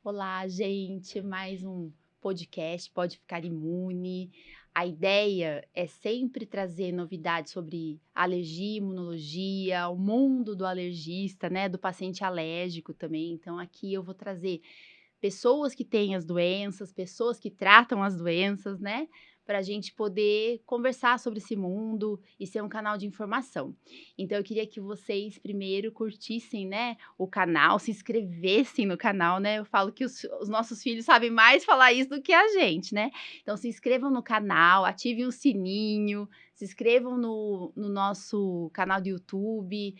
Olá, gente, mais um podcast Pode Ficar Imune. A ideia é sempre trazer novidades sobre alergia, imunologia, o mundo do alergista, né, do paciente alérgico também. Então, aqui eu vou trazer pessoas que têm as doenças, pessoas que tratam as doenças, né? Para a gente poder conversar sobre esse mundo e ser um canal de informação. Então, eu queria que vocês primeiro curtissem, né, o canal, se inscrevessem no canal, né? Eu falo que os nossos filhos sabem mais falar isso do que a gente, né? Então, se inscrevam no canal, ativem o sininho, se inscrevam no nosso canal do YouTube,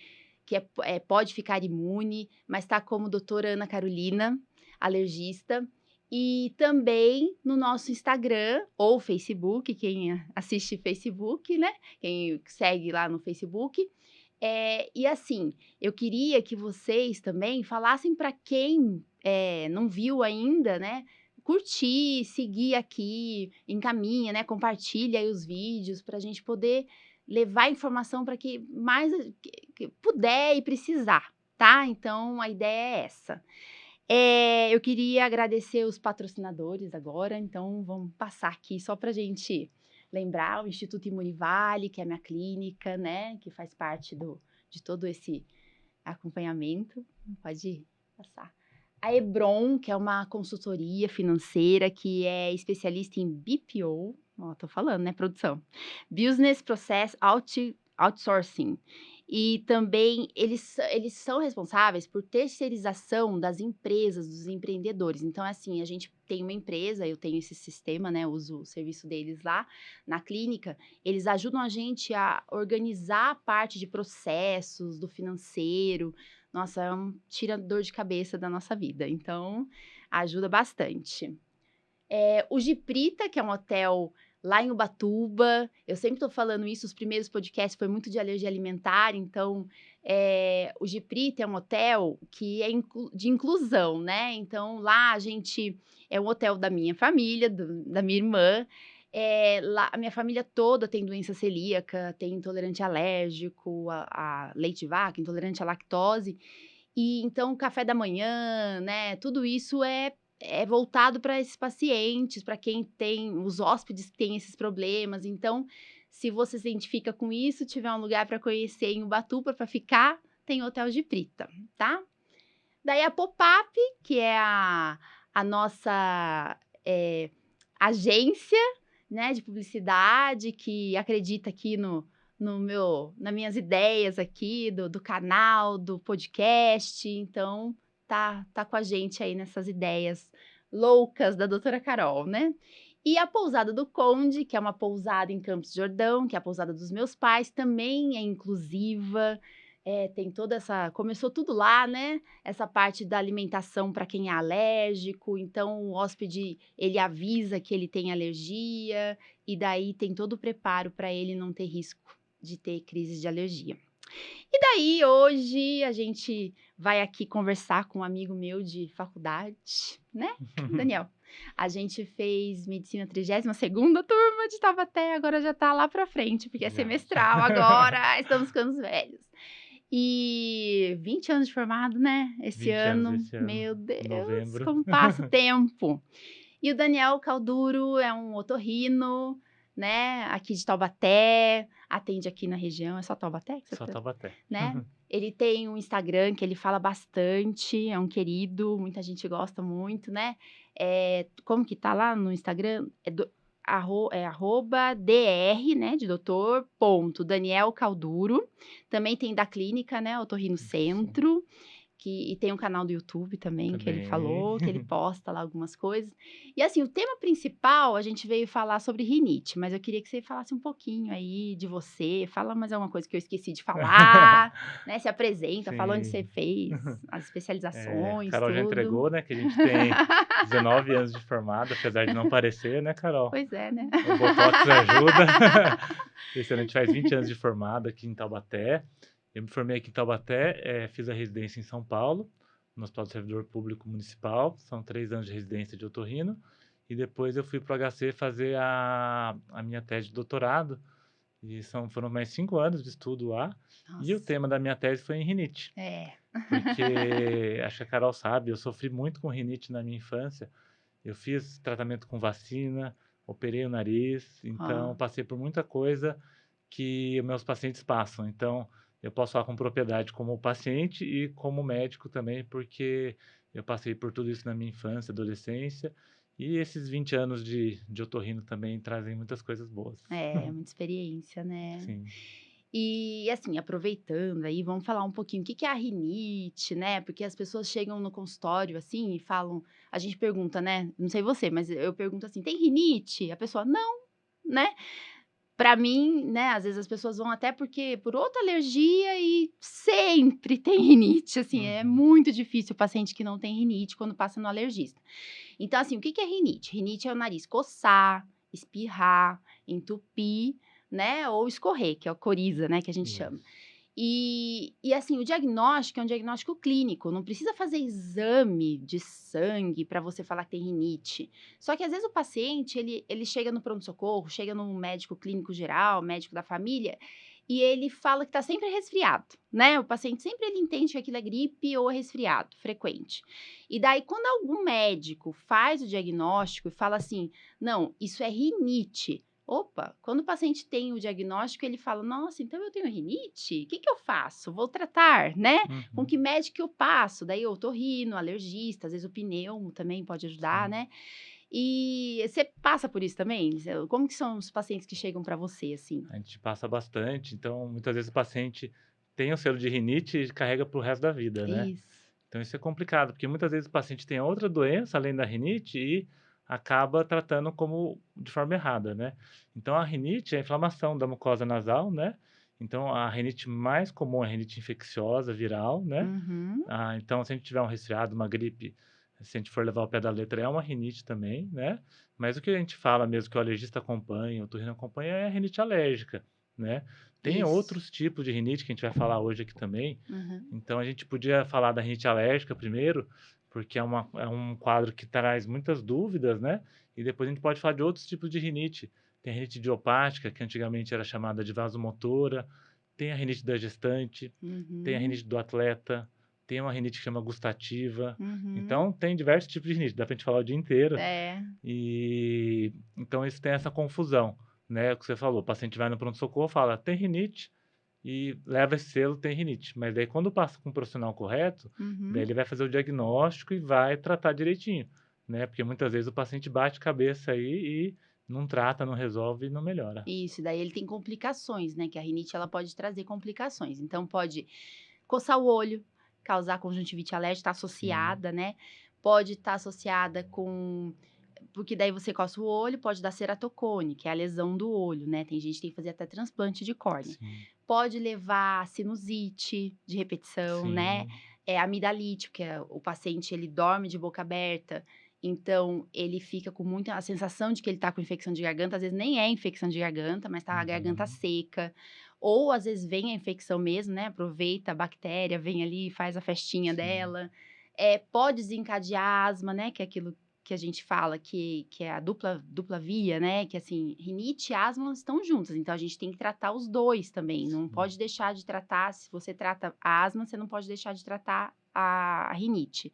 que Pode Ficar Imune, mas tá como doutora Ana Carolina, alergista, e também no nosso Instagram ou Facebook, quem assiste Facebook, né? Quem segue lá no Facebook. E assim, eu queria que vocês também falassem para quem não viu ainda, né? Curtir, seguir aqui, encaminha, né? Compartilha aí os vídeos para a gente poder levar informação para que mais que puder e precisar, tá? Então a ideia é essa. Eu queria agradecer os patrocinadores agora, então vamos passar aqui só para a gente lembrar o Instituto Imunivale, que é a minha clínica, né, que faz parte de todo esse acompanhamento. Pode passar. A Hebron, que é uma consultoria financeira que é especialista em BPO, ó, tô falando, né, produção? Business Process Outsourcing. E também eles são responsáveis por terceirização das empresas, dos empreendedores. Então, assim, a gente tem uma empresa, eu tenho esse sistema, né? Uso o serviço deles lá na clínica. Eles ajudam a gente a organizar a parte de processos, do financeiro. Nossa, tira dor de cabeça da nossa vida. Então, ajuda bastante. O Giprita, que é um hotel lá em Ubatuba, eu sempre estou falando isso, os primeiros podcasts foi muito de alergia alimentar, então o Giprita é um hotel que é de inclusão, né? Então lá a gente é um hotel da minha família, da minha irmã. Lá, a minha família toda tem doença celíaca, tem intolerante alérgico a leite de vaca, intolerante à lactose. E então, o café da manhã, né? Tudo isso é voltado para esses pacientes, para quem tem, os hóspedes que têm esses problemas. Então, se você se identifica com isso, tiver um lugar para conhecer em Ubatuba para ficar, tem o Hotel de Prita, tá? Daí a Pop-Up, que é a nossa agência, né, de publicidade, que acredita aqui nas minhas ideias aqui, do canal, do podcast. Então, tá com a gente aí nessas ideias loucas da doutora Carol, né? E a Pousada do Conde, que é uma pousada em Campos do Jordão, que é a pousada dos meus pais, também é inclusiva. Tem toda essa... Começou tudo lá, né? Essa parte da alimentação para quem é alérgico. Então, o hóspede, ele avisa que ele tem alergia e daí tem todo o preparo para ele não ter risco de ter crises de alergia. E daí, hoje, a gente vai aqui conversar com um amigo meu de faculdade, né, Daniel? A gente fez medicina 32ª turma de Taubaté, agora já tá lá pra frente, porque é semestral agora, estamos ficando velhos. E 20 anos de formado, né? Esse ano. Meu Deus, novembro. Como passa o tempo. E o Daniel Calduro é um otorrino, né, aqui de Taubaté, atende aqui na região, é só Taubaté? Só Taubaté. Né? Ele tem um Instagram que ele fala bastante, é um querido, muita gente gosta muito, né? Como que tá lá no Instagram? Arroba dr, né, de doutor, ponto, Daniel Calduro. Também tem da clínica, né, Otorrino Centro, E tem um canal do YouTube também, que ele Também. falou, que ele posta lá algumas coisas. E assim, o tema principal, a gente veio falar sobre rinite, mas eu queria que você falasse um pouquinho aí de você, fala mais alguma coisa que eu esqueci de falar, né? Se apresenta, fala onde você Sim. fez as especializações, Carol já tudo. entregou, né, que a gente tem 19 anos de formado, apesar de não parecer, né, Carol? Pois é, né? O Botox ajuda. Esse ano a gente faz 20 anos de formado aqui em Taubaté. Eu me formei aqui em Taubaté, fiz a residência em São Paulo, no Hospital do Servidor Público Municipal. São 3 anos de residência de otorrino. E depois eu fui para o HC fazer a minha tese de doutorado. E foram mais 5 anos de estudo lá. E o Nossa, tema da minha tese foi em rinite. é. Porque, acho que a Carol sabe, eu sofri muito com rinite na minha infância. Eu fiz tratamento com vacina, operei o nariz, então Ó, passei por muita coisa que meus pacientes passam. Então, eu posso falar com propriedade como paciente e como médico também, porque eu passei por tudo isso na minha infância, adolescência, e esses 20 anos de otorrino também trazem muitas coisas boas. muita experiência, né? Sim. E assim, aproveitando aí, vamos falar um pouquinho o que que é a rinite, né? Porque as pessoas chegam no consultório assim e falam, a gente pergunta, né? Não sei você, mas eu pergunto assim: tem rinite? A pessoa, não, né? Pra mim, né, às vezes as pessoas vão até porque por outra alergia e sempre tem rinite, assim, é Uhum. muito difícil o paciente que não tem rinite quando passa no alergista. Então, assim, o que que é rinite? Rinite é o nariz coçar, espirrar, entupir, né, ou escorrer, que é a coriza, né, que a gente chama. Isso. E assim, o diagnóstico é um diagnóstico clínico, não precisa fazer exame de sangue para você falar que tem rinite. Só que às vezes o paciente, ele chega no pronto-socorro, chega no médico clínico geral, médico da família, e ele fala que tá sempre resfriado, né? O paciente sempre ele entende que aquilo é gripe ou é resfriado, frequente. E daí, quando algum médico faz o diagnóstico e fala assim, não, isso é rinite. Opa, quando o paciente tem o diagnóstico, ele fala: Nossa, então eu tenho rinite? O que que eu faço? Vou tratar, né? Com Uhum. que médico eu passo? Daí, otorrino, alergista, às vezes o pneumo também pode ajudar, Sim. né? E você passa por isso também? Como que são os pacientes que chegam para você, assim? A gente passa bastante, então muitas vezes o paciente tem o selo de rinite e carrega para o resto da vida, né? Isso. Então isso é complicado, porque muitas vezes o paciente tem outra doença além da rinite e acaba tratando como de forma errada, né? Então a rinite é a inflamação da mucosa nasal, né? Então a rinite mais comum é a rinite infecciosa, viral, né? Uhum. Então se a gente tiver um resfriado, uma gripe, se a gente for levar o pé da letra, é uma rinite também, né? Mas o que a gente fala mesmo que o alergista acompanha, o otorrino acompanha, é a rinite alérgica, né? Tem Isso. outros tipos de rinite que a gente vai falar hoje aqui também. Uhum. Então a gente podia falar da rinite alérgica primeiro, porque é um quadro que traz muitas dúvidas, né? E depois a gente pode falar de outros tipos de rinite. Tem a rinite idiopática, que antigamente era chamada de vasomotora, tem a rinite da gestante, tem a Uhum. rinite do atleta, tem uma rinite que chama gustativa. Uhum. Então tem diversos tipos de rinite, dá pra gente falar o dia inteiro. É. E então isso tem essa confusão, né? O que você falou, o paciente vai no pronto-socorro, fala, tem rinite, e leva esse selo, tem rinite. Mas daí quando passa com o profissional correto, daí Uhum. ele vai fazer o diagnóstico e vai tratar direitinho, né? Porque muitas vezes o paciente bate cabeça aí e não trata, não resolve e não melhora. Isso, daí ele tem complicações, né? Que a rinite ela pode trazer complicações. Então, pode coçar o olho, causar conjuntivite alérgica, está Sim, associada, né? Pode estar associada com. Porque daí você coça o olho, pode dar ceratocone, que é a lesão do olho, né? Tem gente que tem que fazer até transplante de córnea. sim, Pode levar a sinusite de repetição, né? sim. É amidalite, porque o paciente ele dorme de boca aberta, então ele fica com muita a sensação de que ele tá com infecção de garganta, às vezes nem é infecção de garganta, mas tá a garganta Uhum, seca. Ou às vezes vem a infecção mesmo, né? Aproveita a bactéria, vem ali e faz a festinha sim, dela. Pode desencadear asma, né? Que é aquilo que a gente fala que é a dupla via, né? Que assim, rinite e asma estão juntas, então a gente tem que tratar os dois também. Não sim. pode deixar de tratar, se você trata a asma, você não pode deixar de tratar a rinite.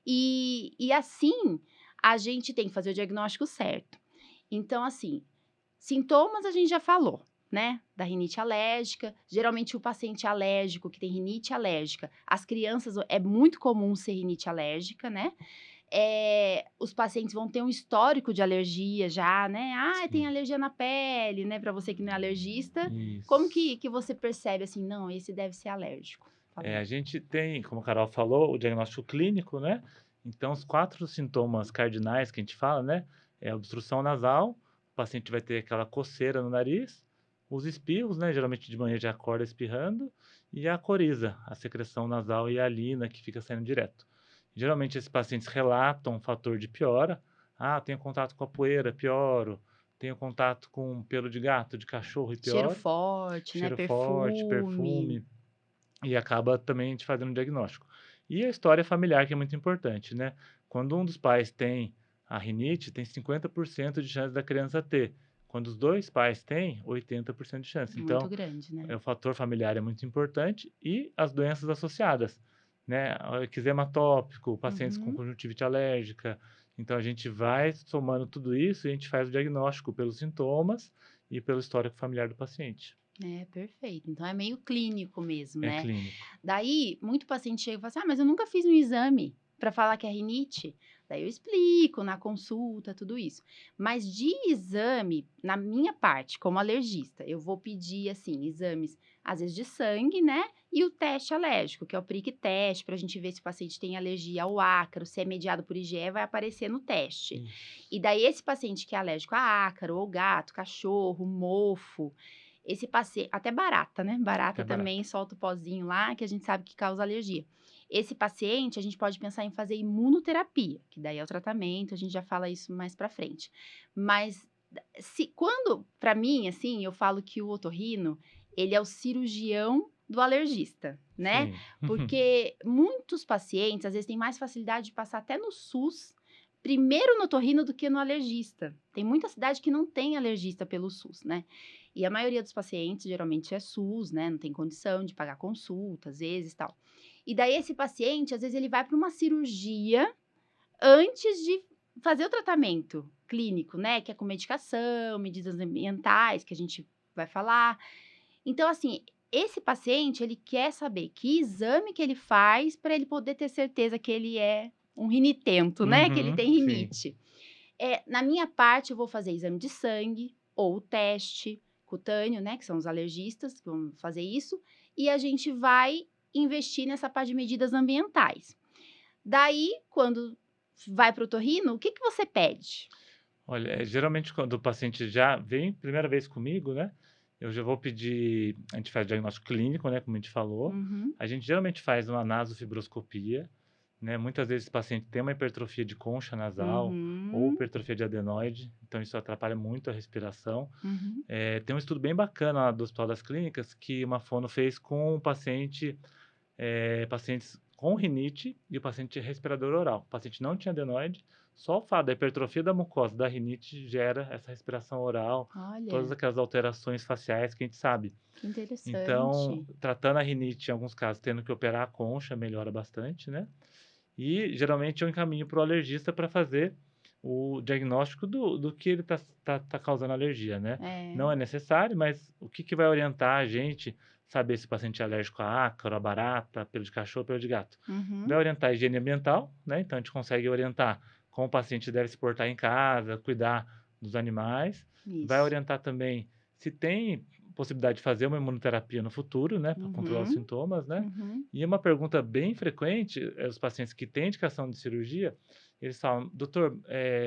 E assim, a gente tem que fazer o diagnóstico certo. Então, assim, sintomas a gente já falou, né? Da rinite alérgica. Geralmente, o paciente alérgico que tem rinite alérgica, as crianças é muito comum ser rinite alérgica, né? Os pacientes vão ter um histórico de alergia já, né? Ah, tem Sim, alergia na pele, né? Para você que não é alergista, como isso. que você percebe assim, não, esse deve ser alérgico? Fala. A gente tem, como a Carol falou, o diagnóstico clínico, né? Então, os 4 sintomas cardinais que a gente fala, né? É a obstrução nasal, o paciente vai ter aquela coceira no nariz, os espirros, né? Geralmente de manhã já acorda espirrando, e a coriza, a secreção nasal e a alina que fica saindo direto. Geralmente, esses pacientes relatam um fator de piora. Ah, tenho contato com a poeira, pioro. Tenho contato com pelo de gato, de cachorro e Cheiro pioro. forte, né? Cheiro forte, Perfume. perfume, e acaba também a gente fazendo um diagnóstico. E a história familiar, que é muito importante, né? Quando um dos pais tem a rinite, tem 50% de chance da criança ter. Quando os 2 pais têm, 80% de chance. Muito Então, grande, né? o fator familiar é muito importante e as doenças associadas, né? O eczema atópico, pacientes com Uhum. conjuntivite alérgica. Então, a gente vai somando tudo isso e a gente faz o diagnóstico pelos sintomas e pelo histórico familiar do paciente. É, perfeito. Então é meio clínico mesmo, É né? clínico. Daí, muito paciente chega e fala assim: ah, mas eu nunca fiz um exame para falar que é rinite. Daí eu explico na consulta, tudo isso. Mas de exame, na minha parte, como alergista, eu vou pedir, assim, exames, às vezes de sangue, né? E o teste alérgico, que é o prick teste, para a gente ver se o paciente tem alergia ao ácaro, se é mediado por IgE, vai aparecer no teste. Isso. E daí, esse paciente que é alérgico a ácaro, ou gato, cachorro, mofo, esse paciente, até barata, né? Barata Até barato. também solta o pozinho lá, que a gente sabe que causa alergia. Esse paciente, a gente pode pensar em fazer imunoterapia, que daí é o tratamento, a gente já fala isso mais pra frente. Mas quando, pra mim, assim, eu falo que o otorrino, ele é o cirurgião do alergista, né? Sim. Porque muitos pacientes, às vezes, têm mais facilidade de passar até no SUS, primeiro no otorrino do que no alergista. Tem muita cidade que não tem alergista pelo SUS, né? E a maioria dos pacientes, geralmente, é SUS, né? Não tem condição de pagar consulta, às vezes, tal. E daí, esse paciente, às vezes, ele vai para uma cirurgia antes de fazer o tratamento clínico, né? Que é com medicação, medidas ambientais, que a gente vai falar. Então, assim, esse paciente, ele quer saber que exame que ele faz para ele poder ter certeza que ele é um rinitento, né? Que ele Uhum, tem sim. rinite. Na minha parte, eu vou fazer exame de sangue ou o teste cutâneo, né? Que são os alergistas que vão fazer isso. E a gente vai investir nessa parte de medidas ambientais. Daí, quando vai para o otorrino, o que você pede? Olha, geralmente quando o paciente já vem primeira vez comigo, né, eu já vou pedir, a gente faz diagnóstico clínico, né, como a gente falou. Uhum, A gente geralmente faz uma nasofibroscopia, né, muitas vezes o paciente tem uma hipertrofia de concha nasal ou uhum, hipertrofia de adenoide, então isso atrapalha muito a respiração. uhum. Tem um estudo bem bacana lá do Hospital das Clínicas que uma fono fez com um paciente, pacientes com rinite e o paciente respirador oral. O paciente não tinha adenoide, só o fato da hipertrofia da mucosa da rinite gera essa respiração oral, todas Olha, aquelas alterações faciais que a gente sabe. que Então, interessante. tratando a rinite, em alguns casos, tendo que operar a concha, melhora bastante, né? E geralmente eu encaminho para o alergista para fazer o diagnóstico do que ele tá causando alergia, né? É, Não é necessário, mas o que vai orientar a gente saber se o paciente é alérgico a ácaro, a barata, pelo de cachorro, pelo de gato? Vai uhum, orientar a higiene ambiental, né? Então a gente consegue orientar como o paciente deve se portar em casa, cuidar dos animais. Vai isso. orientar também se tem possibilidade de fazer uma imunoterapia no futuro, né, para controlar os Uhum, sintomas, né? uhum, E uma pergunta bem frequente, os pacientes que têm indicação de cirurgia, eles falam: "Doutor,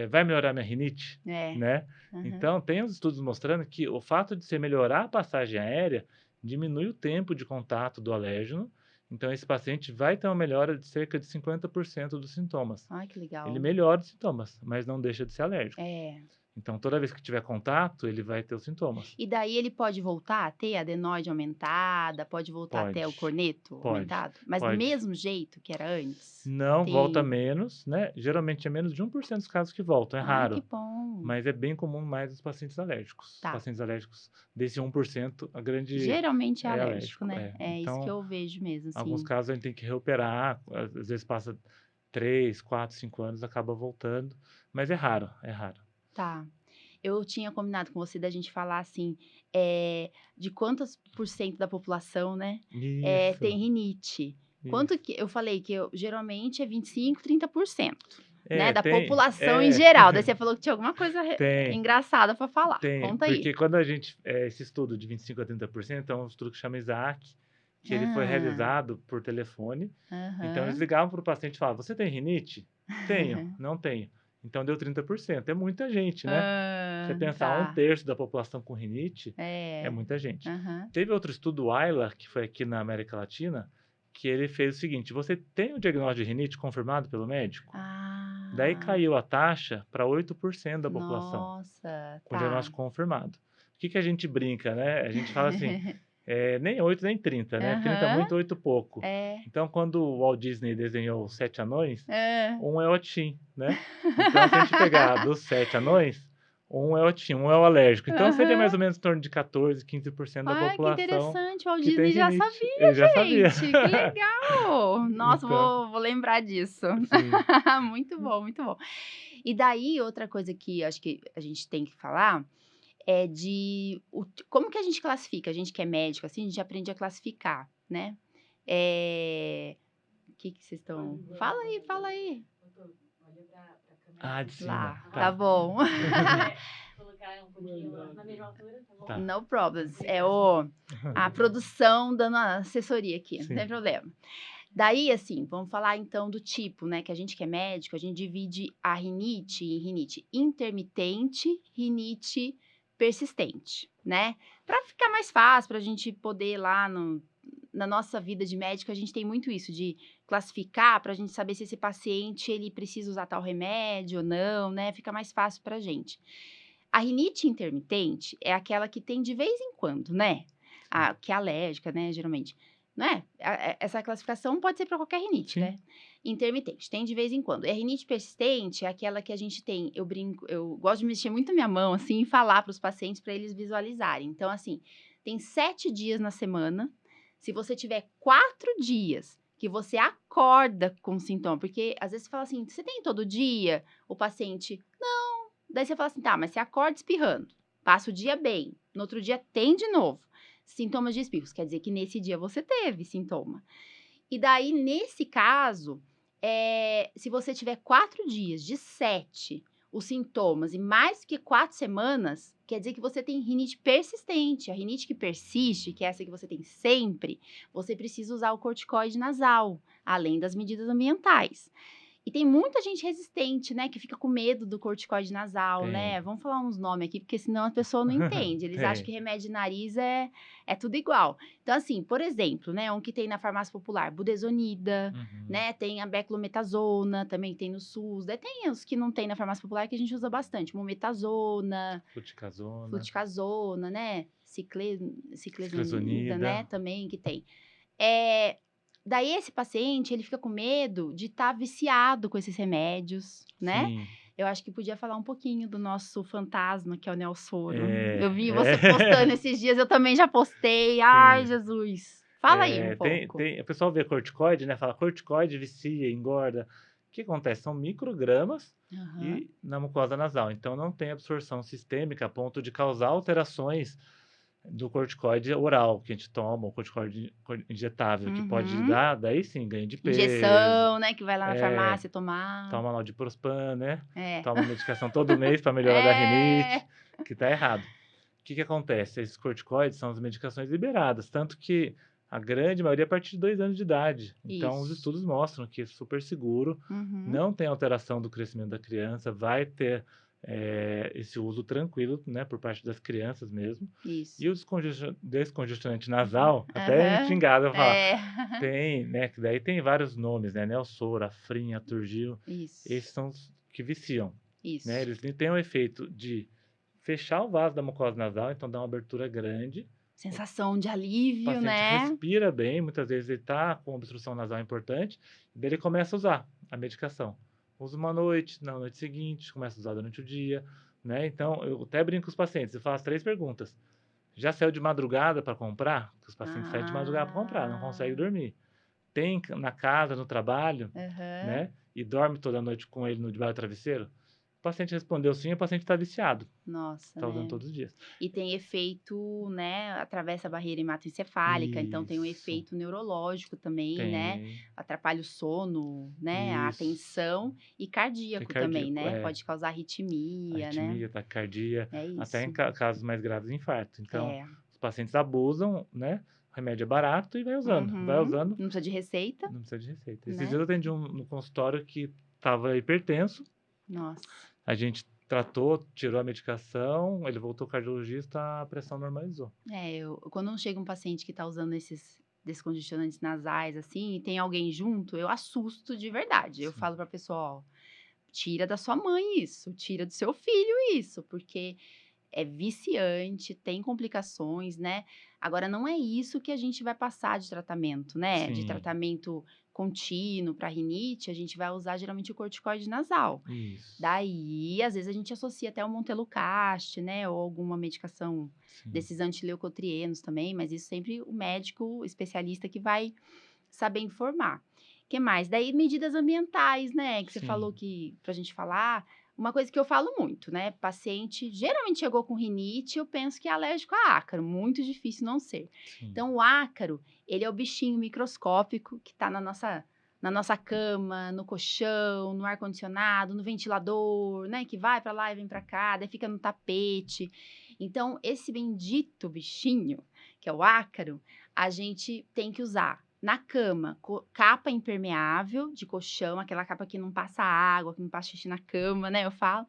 vai melhorar minha rinite?", é, né. uhum. Então tem os estudos mostrando que o fato de você melhorar a passagem aérea, diminui o tempo de contato do alérgeno, então esse paciente vai ter uma melhora de cerca de 50% dos sintomas. Ai, que Ele legal. melhora os sintomas, mas não deixa de ser alérgico. É. Então toda vez que tiver contato, ele vai ter os sintomas. E daí ele pode voltar a ter adenoide aumentada, pode voltar até o Pode, corneto pode, aumentado? Mas do pode. mesmo jeito que era antes? Não, volta Tem. menos, né, geralmente é menos de 1% dos casos que voltam, é Ai, que raro, bom. mas é bem comum mais nos pacientes alérgicos. Os Tá. pacientes alérgicos, desse 1%, a grande Geralmente é é alérgico, alérgico, né? é. É isso que Então, eu vejo mesmo, alguns assim. casos a gente tem que reoperar, às vezes passa 3, 4, 5 anos, acaba voltando, mas é raro, é raro. Tá. Eu tinha combinado com você da gente falar assim, de quantos por cento da população, né, Isso, tem rinite. Quanto isso. que eu falei que geralmente é 25, 30%, né, da Tem, população em geral. Daí você falou que tinha alguma coisa tem. engraçada para falar. Tem, Conta aí. porque quando a gente esse estudo de 25 a 30% é um estudo que chama ISAAC, que ele foi realizado por telefone. Então, eles Aham. ligavam para o paciente e falavam, você tem rinite? Tenho, não tenho. Então, deu 30%. É muita gente, né? Você pensar Tá. 1/3 da população com rinite, é É. muita gente. Aham. Teve outro estudo, o Ayla, que foi aqui na América Latina, que ele fez o seguinte, você tem o diagnóstico de rinite confirmado pelo médico? Daí Ah, caiu a taxa para 8% da população, nossa, com tá. diagnóstico confirmado. O que que a gente brinca, né? A gente fala assim, nem 8 nem 30, né? 30 Aham. muito, 8 pouco. É. Então, quando o Walt Disney desenhou os 7 anões, Hã. um é o Tim, né? Então, se a gente pegar dos 7 anões, um é o Tim, um é o alérgico. Então, seria mais Aham. ou menos em torno de 14, 15% da Ai, que população interessante, o Walt que tem Disney já rinite. Ele sabia, já sabia. gente, que legal. Nossa, Então, vou lembrar disso. sim. Muito bom, muito bom. E daí, outra coisa que acho que a gente tem que falar é de como que a gente classifica? A gente que é médico, assim, a gente aprende a classificar, né. O que vocês estão fala aí, fala aí. Olha pra câmera Ah, de aqui. cima. Lá, tá Tá, bom. Colocar um pouquinho na mesma altura, tá bom? tá. No problems. É a produção dando a assessoria aqui, não tem Sim. problema. Daí, assim, vamos falar então do tipo, né? Que a gente que é médico, a gente divide a rinite em rinite intermitente, rinite persistente, né? Para ficar mais fácil, para a gente poder lá na nossa vida de médico, a gente tem muito isso de classificar para a gente saber se esse paciente ele precisa usar tal remédio ou não, né? Fica mais fácil para a gente. A rinite intermitente é aquela que tem de vez em quando, né? Que é alérgica, né, geralmente. Não é? Essa classificação pode ser para qualquer rinite, Sim. né? Intermitente, tem de vez em quando. E a rinite persistente é aquela que a gente tem, eu brinco, eu gosto de mexer muito a minha mão, assim, e falar para os pacientes para eles visualizarem. Então, assim, tem 7 dias na semana. Se você tiver 4 dias que você acorda com sintoma, porque às vezes você fala assim, você tem todo dia? O paciente, daí você fala assim, tá, mas você acorda espirrando, passa o dia bem, no outro dia tem de novo sintomas de espirros, quer dizer que nesse dia você teve sintoma. E daí, nesse caso, se você tiver 4 dias de 7, os sintomas, e mais que 4 semanas, quer dizer que você tem rinite persistente. A rinite que persiste, que é essa que você tem sempre, você precisa usar o corticoide nasal, além das medidas ambientais. E tem muita gente resistente, né, que fica com medo do corticoide nasal, Tem. né? Vamos falar uns nomes aqui, porque senão a pessoa não entende. Eles acham Tem. que remédio de nariz é tudo igual. Então, assim, por exemplo, né, um que tem na farmácia popular, budesonida, Uhum. né? Tem a beclometasona, também tem no SUS. Daí tem os que não tem na farmácia popular que a gente usa bastante, mometasona, Fluticasona, fluticasona, né? Ciclezonida, ciclezonida. né? Também que tem. É, daí esse paciente, ele fica com medo de estar viciado com esses remédios, né? Sim. Eu acho que podia falar um pouquinho do nosso fantasma, que é o Nelsoro. Eu É, vi você postando é. esses dias, eu também já postei. Ai, Sim. Jesus. Fala aí um Tem, pouco. tem, o pessoal vê corticoide, né? Fala corticoide vicia, engorda. O que acontece? São microgramas Aham. e na mucosa nasal. Então não tem absorção sistêmica a ponto de causar alterações do corticoide oral que a gente toma, o corticoide injetável, que pode Uhum. dar, daí sim, ganho de peso, Injeção, né? Que vai lá na é, farmácia tomar. toma lá o Diprospan, né? É. Toma medicação todo mês para melhorar da rinite, É. que tá errado. O que que acontece? Esses corticoides são as medicações liberadas, tanto que a grande maioria é a partir de 2 anos de idade. Então, os Isso. estudos mostram que é super seguro, Uhum. não tem alteração do crescimento da criança, vai ter esse uso tranquilo, né, por parte das crianças mesmo. Isso. E o descongestionante nasal, até me Aham. xingado eu falar, É. tem, né, que daí tem vários nomes, né, Nelsora, Afrin, Aturgil, Isso. esses são os que viciam, né, Isso. eles têm o efeito de fechar o vaso da mucosa nasal, então dá uma abertura grande, Sensação de o alívio, paciente né? respira bem, muitas vezes ele está com obstrução nasal importante, e daí ele começa a usar a medicação. Usa uma noite, na noite seguinte, começa a usar durante o dia, né? Então, eu até brinco com os pacientes, eu faço 3 perguntas. Já saiu de madrugada para comprar? Porque os pacientes saem de madrugada para comprar, não conseguem Ah. dormir. Tem na casa, no trabalho, Aham. né? E dorme toda noite com ele no debaixo do travesseiro? O paciente respondeu sim, o paciente está viciado, Nossa, está usando né? todos os dias. E tem efeito, né, atravessa a barreira hematoencefálica, então tem um Isso, efeito neurológico também, né? tem. Atrapalha o sono, né? A Isso. atenção e É cardíaco também, cardíaco, né? Pode causar arritmia, né? arritmia, taquicardia, É até em isso. casos mais graves, infarto. Então, É. os pacientes abusam, né? remédio é barato e vai usando. Vai Uhum. usando, Não precisa de receita, não precisa de receita. Esses né? dias eu atendi no consultório que estava hipertenso, Nossa. a gente tratou, tirou a medicação, ele voltou ao cardiologista, a pressão normalizou. Quando chega um paciente que tá usando esses descongestionantes nasais, assim, e tem alguém junto, eu assusto de verdade. Eu Sim, falo pra pessoa, ó, tira da sua mãe isso, tira do seu filho isso, porque é viciante, tem complicações, né? Agora, não é isso que a gente vai passar de tratamento, né? De sim, tratamento contínuo para rinite, a gente vai usar geralmente o corticoide nasal. isso, Daí, às vezes, a gente associa até o Montelukast, né? Ou alguma medicação sim, desses antileucotrienos também, mas isso sempre o médico especialista que vai saber informar. Que mais? Daí, medidas ambientais, né? Que você falou sim, que pra gente falar. Uma coisa que eu falo muito, né? Paciente geralmente chegou com rinite, eu penso que é alérgico a ácaro, muito difícil não ser. sim, Então, o ácaro, ele é o bichinho microscópico que tá na nossa cama, no colchão, no ar-condicionado, no ventilador, né? Que vai pra lá e vem pra cá, daí fica no tapete. Então, esse bendito bichinho, que é o ácaro, a gente tem que usar na cama, capa impermeável de colchão, aquela capa que não passa água, que não passa xixi na cama, né? Eu falo.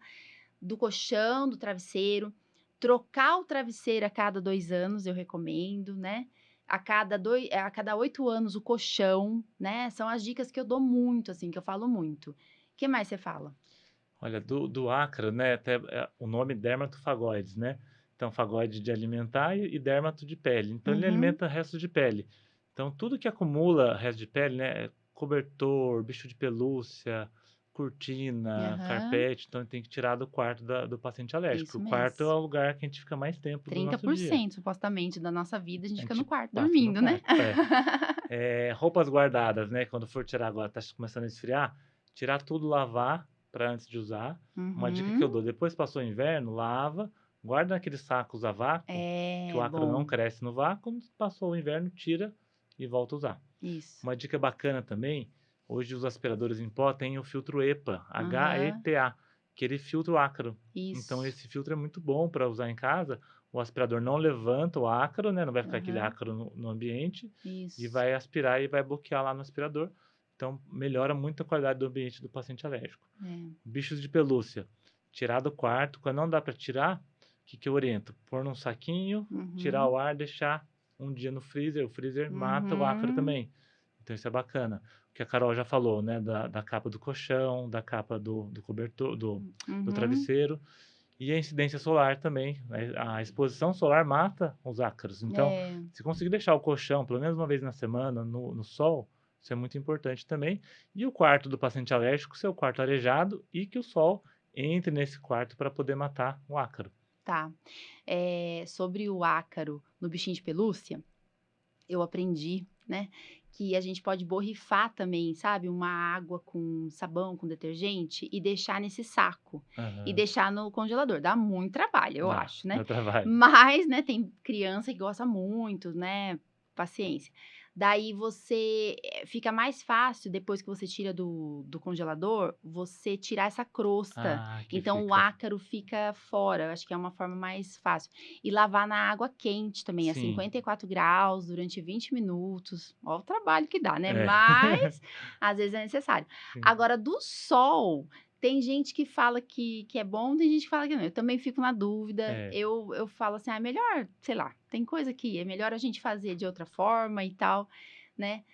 Do colchão, do travesseiro. Trocar o travesseiro a cada 2 anos, eu recomendo, né? A cada 8 anos, o colchão, né? São as dicas que eu dou muito, assim, que eu falo muito. O que mais você fala? Olha, do ácaro, né, até o nome dermatofagoides, né? Então, fagoide de alimentar e dermato de pele. Então, ele Uhum. alimenta resto de pele. Então, tudo que acumula resto de pele, né, cobertor, bicho de pelúcia, cortina, Aham. carpete, então tem que tirar do quarto do paciente alérgico. Isso O quarto é mesmo. o lugar que a gente fica mais tempo do trinta nosso por dia. cento supostamente, da nossa vida, a gente A fica no gente quarto passa no dormindo, né? quarto. Roupas guardadas, né? Quando for tirar agora, tá começando a esfriar, tirar tudo, lavar para antes de usar. Uma dica que eu Uhum. dou, depois passou o inverno, lava, guarda naqueles sacos a vácuo, que o É, ácaro não bom. cresce no vácuo, quando passou o inverno, tira e volta a usar. Isso. Uma dica bacana também, hoje os aspiradores em pó têm o filtro EPA, Aham. HEPA, que ele filtra o ácaro. Então Isso. esse filtro é muito bom para usar em casa. O aspirador não levanta o ácaro, né? Não vai ficar aquele Aham. ácaro no ambiente e Isso. vai aspirar e vai bloquear lá no aspirador. Então melhora muito a qualidade do ambiente do paciente alérgico. É. Bichos de pelúcia, tirar do quarto. Quando não dá para tirar, o que eu oriento? Pôr num saquinho, tirar Uhum. o ar, deixar um dia no freezer. O freezer mata o ácaro Uhum. também. Então isso é bacana. O que a Carol já falou, né? Da capa do colchão, da capa do cobertor, do Uhum. travesseiro. E a incidência solar também, né? A exposição solar mata os ácaros. Então, É. se conseguir deixar o colchão pelo menos uma vez na semana no sol, isso é muito importante também. E o quarto do paciente alérgico ser o quarto arejado e que o sol entre nesse quarto para poder matar o ácaro. Tá. Sobre o ácaro no bichinho de pelúcia, eu aprendi, né, que a gente pode borrifar também, sabe, uma água com sabão, com detergente e deixar nesse saco. E Aham. deixar no congelador. Dá muito trabalho, eu acho, né. Dá trabalho. Mas, né, tem criança que gosta muito, né, paciência. Daí você fica mais fácil, depois que você tira do congelador, você tirar essa crosta. Ah, que Então o fica. ácaro fica fora, acho que é uma forma mais fácil. E lavar na água quente também, a Sim. 54 graus, durante 20 minutos. Ó o trabalho que dá, né, É. mas às vezes é necessário. Sim. Agora do sol, tem gente que fala que é bom, tem gente que fala que não. Eu também fico na dúvida. É. Eu falo assim: "Ah, é melhor, sei lá, tem coisa que é melhor a gente fazer de outra forma e tal", né.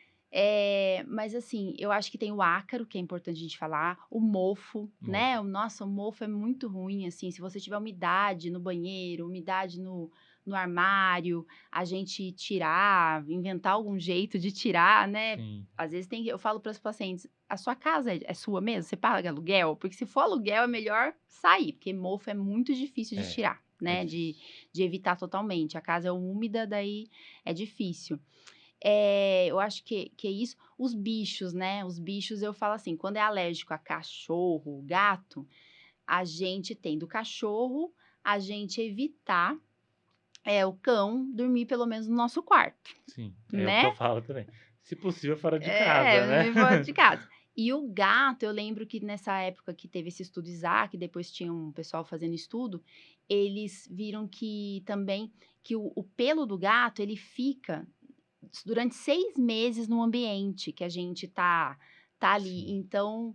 Mas assim, eu acho que tem o ácaro, que é importante a gente falar, o mofo, né. Mofo. Nossa, o mofo é muito ruim, assim, se você tiver umidade no banheiro, umidade no armário, a gente tirar, inventar algum jeito de tirar, né. Sim. Às vezes eu falo para os pacientes: "A sua casa é sua mesmo? Você paga aluguel? Porque se for aluguel é melhor sair, porque mofo é muito difícil de É. tirar, É né, de difícil. de evitar totalmente. A casa é úmida, daí é difícil. Eu acho que é isso. Os bichos, né, os bichos eu falo assim, quando é alérgico a cachorro, gato, a gente tem do cachorro, a gente evitar, o cão dormir pelo menos no nosso quarto, Sim, é o que eu né. falo também. Se possível, fora de casa, né? Me fora de casa. E o gato, eu lembro que nessa época que teve esse estudo Isaac, depois tinha um pessoal fazendo estudo, eles viram que também que o pelo do gato, ele fica durante 6 meses no ambiente que a gente tá ali. Sim. Então,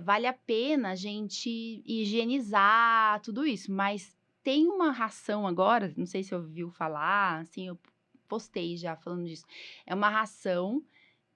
vale a pena a gente higienizar tudo isso. Mas tem uma ração agora, não sei se você ouviu falar, assim, eu postei já falando disso. É uma ração,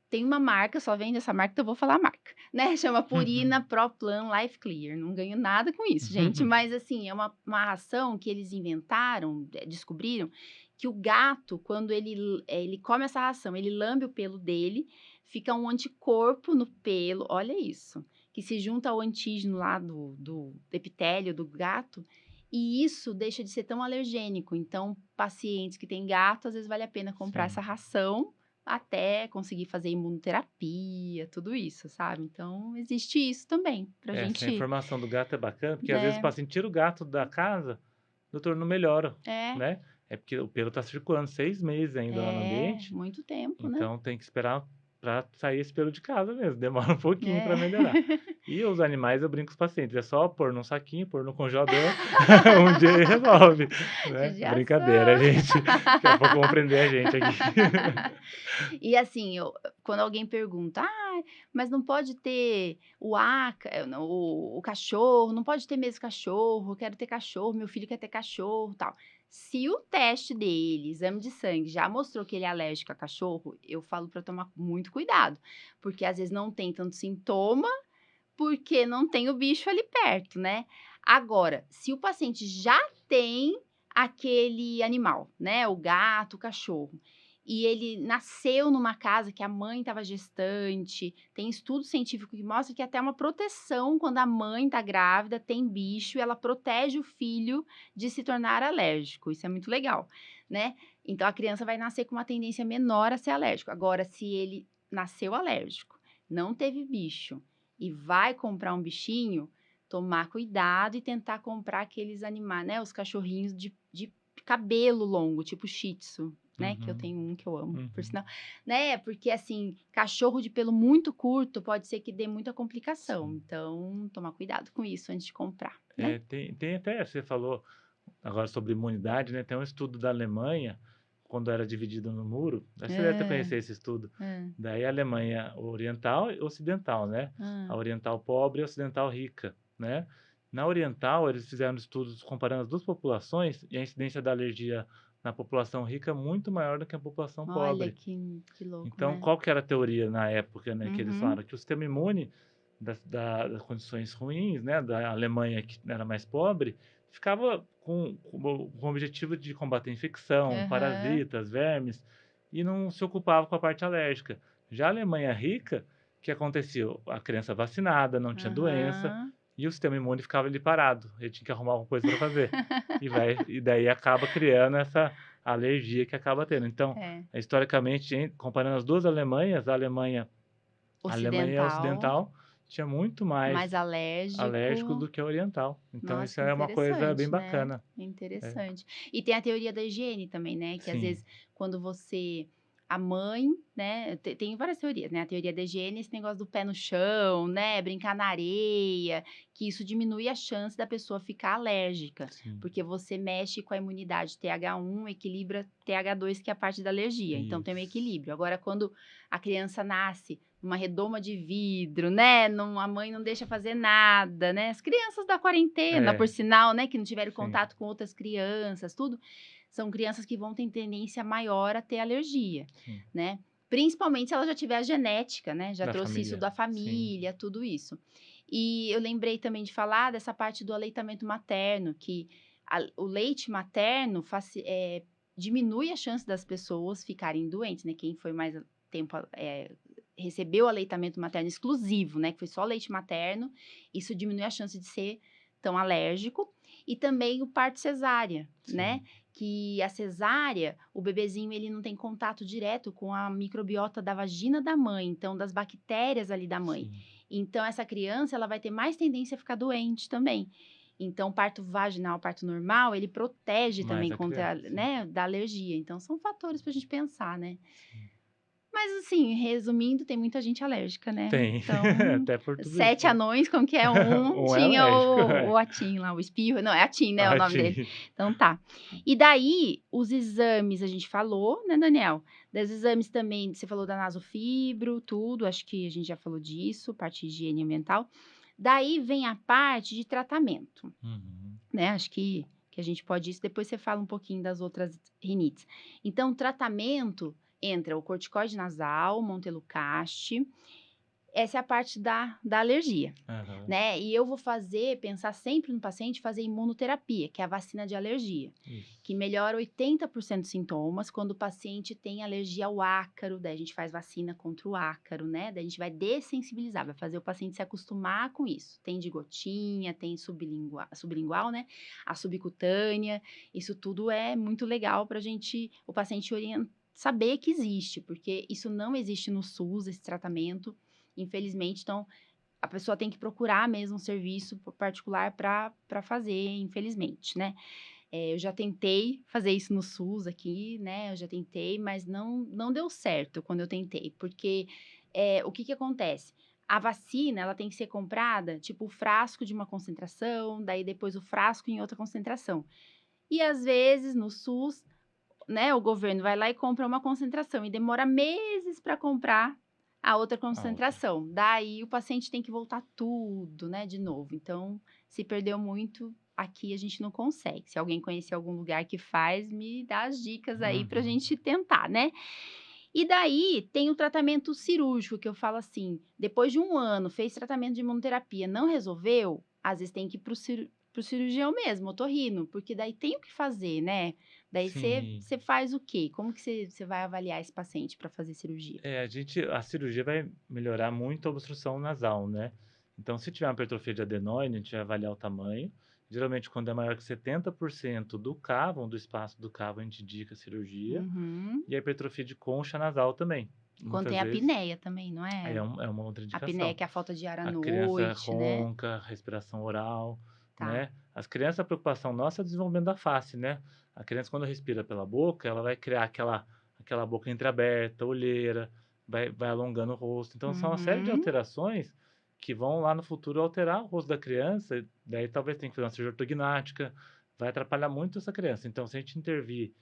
tem uma marca, só vende essa marca, então eu vou falar a marca, né? Chama Purina Pro Plan Life Clear. Não ganho nada com isso, gente. Mas, assim, é uma ração que eles inventaram, descobriram, que o gato, quando ele come essa ração, ele lambe o pelo dele, fica um anticorpo no pelo, olha isso, que se junta ao antígeno lá do epitélio do gato, e isso deixa de ser tão alergênico. Então, pacientes que têm gato, às vezes vale a pena comprar Sim. essa ração até conseguir fazer imunoterapia, tudo isso, sabe? Então, existe isso também, pra Essa gente, informação do gato é bacana, porque às vezes o né? paciente tira o gato da casa, o doutor não melhora, É, né? É porque o pelo está circulando 6 meses ainda lá no ambiente, muito tempo, né? então tem que esperar para sair esse pelo de casa mesmo, demora um pouquinho É. para melhorar. E os animais, eu brinco com os pacientes, é só pôr num saquinho, pôr no congelador, um dia ele resolve, né? Brincadeira, Judiação. gente. Daqui a pouco vão prender a gente aqui. E assim, quando alguém pergunta, mas não pode ter o cachorro, não pode ter mesmo cachorro, eu quero ter cachorro, meu filho quer ter cachorro, tal. Se o teste dele, exame de sangue, já mostrou que ele é alérgico a cachorro, eu falo para tomar muito cuidado, porque às vezes não tem tanto sintoma, porque não tem o bicho ali perto, né? Agora, se o paciente já tem aquele animal, né, o gato, o cachorro, e ele nasceu numa casa que a mãe estava gestante, tem estudo científico que mostra que até uma proteção quando a mãe está grávida, tem bicho, ela protege o filho de se tornar alérgico. Isso é muito legal, né? Então a criança vai nascer com uma tendência menor a ser alérgico. Agora, se ele nasceu alérgico, não teve bicho e vai comprar um bichinho, tomar cuidado e tentar comprar aqueles animais, né? Os cachorrinhos de cabelo longo, tipo Shih Tzu, né? Que eu Uhum, tenho um que eu amo, por uhum, sinal. Né? Porque, assim, cachorro de pelo muito curto pode ser que dê muita complicação. sim. Então, tomar cuidado com isso antes de comprar, né? Tem até, você falou agora sobre imunidade, né? Tem um estudo da Alemanha, quando era dividido no muro, acho que você deve até É, conhecer esse estudo. é, Daí a Alemanha oriental e ocidental, né? é. A oriental pobre e a ocidental rica, né? Na oriental, eles fizeram estudos comparando as duas populações e a incidência da alergia na população rica é muito maior do que a população Olha pobre. que louco, Então, né? qual que era a teoria na época, né, que eles Uhum. falaram? Que o sistema imune das condições ruins, né, da Alemanha, que era mais pobre, ficava com o objetivo de combater infecção, Aham. parasitas, vermes, e não se ocupava com a parte alérgica. Já a Alemanha rica, o que acontecia? A criança vacinada, não tinha doença, Aham. e o sistema imune ficava ali parado. Ele tinha que arrumar alguma coisa para fazer. E daí acaba criando essa alergia que acaba tendo. Então, É. historicamente, comparando as duas Alemanhas, a Alemanha Ocidental, ocidental tinha muito mais mais alérgicos alérgico. do que a oriental. Então, Nossa, isso que é uma coisa bem interessante, né? bacana. É, Interessante. E tem a teoria da higiene também, né? Que às sim, vezes, quando você. A mãe, né? Tem várias teorias, né? A teoria da higiene, esse negócio do pé no chão, né? Brincar na areia, que isso diminui a chance da pessoa ficar alérgica. sim, Porque você mexe com a imunidade TH1, equilibra TH2, que é a parte da alergia. Então tem um isso. equilíbrio. Agora, quando a criança nasce numa redoma de vidro, né? A mãe não deixa fazer nada, né? As crianças da quarentena, por É, sinal, né? Que não tiveram sim, contato com outras crianças, tudo. São crianças que vão ter tendência maior a ter alergia, sim. né? Principalmente se ela já tiver a genética, né? Já Da trouxe isso família, da sim, família, tudo isso. E eu lembrei também de falar dessa parte do aleitamento materno, que o leite materno diminui a chance das pessoas ficarem doentes, né? Quem foi mais tempo recebeu aleitamento materno exclusivo, né? Que foi só leite materno, isso diminui a chance de ser tão alérgico. E também o parto cesárea, né? sim, Que a cesárea, o bebezinho, ele não tem contato direto com a microbiota da vagina da mãe, então das bactérias ali da mãe. sim. Então essa criança, ela vai ter mais tendência a ficar doente também. Então, parto vaginal, parto normal, ele protege Mais também a contra, criança, sim, né, da alergia. Então, são fatores para a gente pensar, né? sim. Mas assim, resumindo, tem muita gente alérgica, né? Tem, Então, até por tudo 7 isso, né? anões, como que é? Um Um é tinha alérgico, o Atim lá, o espirro. Não, é Atim, né? O Ah, nome dele. sim. Então tá. E daí, os exames a gente falou, né, Daniel? Dos exames também, você falou da nasofibro, tudo, acho que a gente já falou disso, parte de higiene ambiental. Daí vem a parte de tratamento, Uhum. né? Acho que a gente pode isso. Depois você fala um pouquinho das outras rinites. Então, tratamento entra o corticoide nasal, Montelukast. Essa é a parte da alergia, Aham. né? E eu vou pensar sempre no paciente, fazer imunoterapia, que é a vacina de alergia, Isso. que melhora 80% dos sintomas quando o paciente tem alergia ao ácaro, daí a gente faz vacina contra o ácaro, né? Daí a gente vai dessensibilizar, vai fazer o paciente se acostumar com isso. Tem de gotinha, tem sublingual, né? A subcutânea, isso tudo é muito legal para o paciente saber que existe, porque isso não existe no SUS, esse tratamento. Infelizmente, então, a pessoa tem que procurar mesmo um serviço particular para fazer, infelizmente, né? Eu já tentei fazer isso no SUS aqui, né? Eu já tentei, mas não deu certo quando eu tentei, porque o que acontece? A vacina, ela tem que ser comprada, tipo, o frasco de uma concentração, daí depois o frasco em outra concentração. E às vezes, no SUS, né, o governo vai lá e compra uma concentração e demora meses para comprar a outra A outra. concentração. Daí o paciente tem que voltar tudo, né, de novo. Então, se perdeu muito, aqui a gente não consegue. Se alguém conhecer algum lugar que faz, me dá as dicas aí para a Uhum. gente tentar, né? E daí tem o tratamento cirúrgico, que eu falo assim: depois de 1 ano, fez tratamento de imunoterapia, não resolveu, às vezes tem que ir pro cirurgião mesmo, otorrino, porque daí tem o que fazer, né? Daí Sim. você faz o quê? Como que você vai avaliar esse paciente para fazer cirurgia? A cirurgia vai melhorar muito a obstrução nasal, né? Então, se tiver uma hipertrofia de adenoide, a gente vai avaliar o tamanho. Geralmente, quando é maior que 70% do cavo, do espaço do cavo, a gente indica a cirurgia. Uhum. E a hipertrofia de concha nasal também. Quando Muitas tem a vezes apneia também, não é? é uma outra A apneia indicação. que é a falta de ar à A criança noite, né? ronca, respiração oral, Tá. né? As crianças, a preocupação nossa é o desenvolvimento da face, né? A criança, quando respira pela boca, ela vai criar aquela boca entreaberta, olheira, vai alongando o rosto. Então, são uma série de Uhum. alterações que vão lá no futuro alterar o rosto da criança. Daí, talvez tenha que fazer uma cirurgia ortognática, vai atrapalhar muito essa criança. Então, se a gente intervir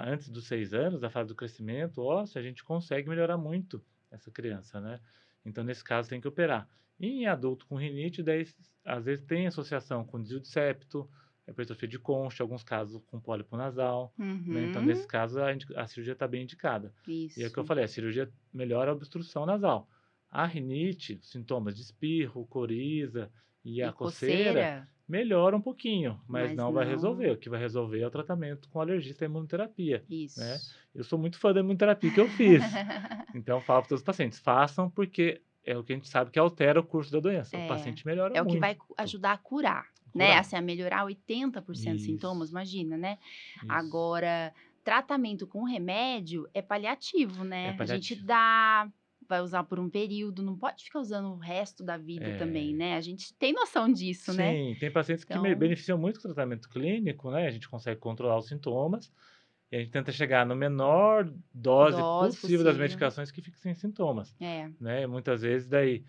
antes dos 6 anos, da fase do crescimento ósseo, a gente consegue melhorar muito essa criança, né? Então, nesse caso, tem que operar. E em adulto com rinite, daí, às vezes tem associação com desvio de septo, hipertrofia de concha, alguns casos com pólipo nasal, né? Então, Uhum. nesse caso, a cirurgia está bem indicada. E é o que eu Isso. falei, a cirurgia melhora a obstrução nasal. A rinite, sintomas de espirro, coriza e E a coceira, coceira, melhora um pouquinho, mas mas não vai resolver. não. O que vai resolver é o tratamento com alergista e imunoterapia, né? Isso. Eu sou muito fã da imunoterapia que eu fiz. Então, eu falo para todos os pacientes, façam porque é o que a gente sabe que altera o curso da doença. O É, paciente melhora é o que vai muito. ajudar a curar, né? Curar. Assim, a melhorar 80% dos sintomas, Isso, imagina, né? isso. Agora, tratamento com remédio é paliativo, É né? A gente paliativo. dá, vai usar por um período, não pode ficar usando o resto da vida também, É, né? A gente tem noção disso, né? sim, tem pacientes que Então, beneficiam muito com o tratamento clínico, né? A gente consegue controlar os sintomas e a gente tenta chegar no menor dose dose possível das possível. medicações que fiquem sem sintomas, É. né? E muitas vezes daí,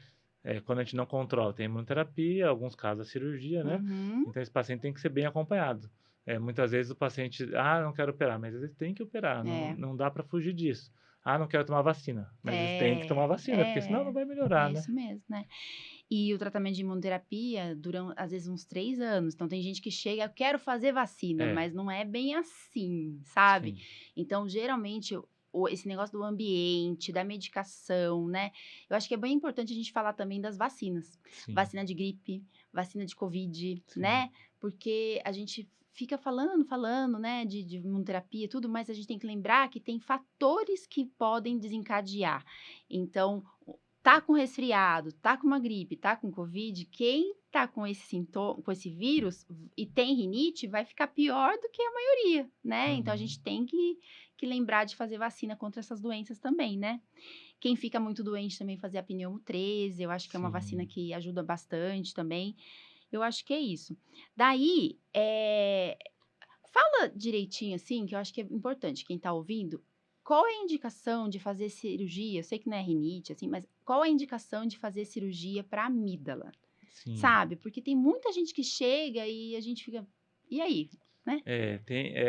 quando a gente não controla, tem imunoterapia, alguns casos a cirurgia, né? Uhum. Então esse paciente tem que ser bem acompanhado. Muitas vezes o paciente, não quero operar, mas às vezes tem que operar, não, É. não dá para fugir disso. Não quero tomar vacina, mas às vezes tem que tomar É, vacina, porque senão não vai melhorar, é né? isso mesmo, né? E o tratamento de imunoterapia dura, às vezes, uns 3 anos. Então, tem gente que chega, eu quero fazer vacina, É, mas não é bem assim, sabe? sim, Então, geralmente, esse negócio do ambiente, da medicação, né? Eu acho que é bem importante a gente falar também das vacinas. sim, Vacina de gripe, vacina de Covid, sim. né? Porque a gente fica falando, né, de imunoterapia e tudo, mas a gente tem que lembrar que tem fatores que podem desencadear. Então, tá com resfriado, tá com uma gripe, tá com Covid, quem tá com esse sintoma, com esse vírus e tem rinite, vai ficar pior do que a maioria, né? Então a Uhum, gente tem que lembrar de fazer vacina contra essas doenças também, né? Quem fica muito doente também fazer a pneumo 13, eu acho que é uma vacina sim. que ajuda bastante também. Eu acho que é isso. Daí, fala direitinho assim, que eu acho que é importante, quem tá ouvindo, qual é a indicação de fazer cirurgia? Eu sei que não é rinite, assim, mas qual é a indicação de fazer cirurgia para amígdala? Sim. Sabe? Porque tem muita gente que chega e a gente fica, e aí? Né?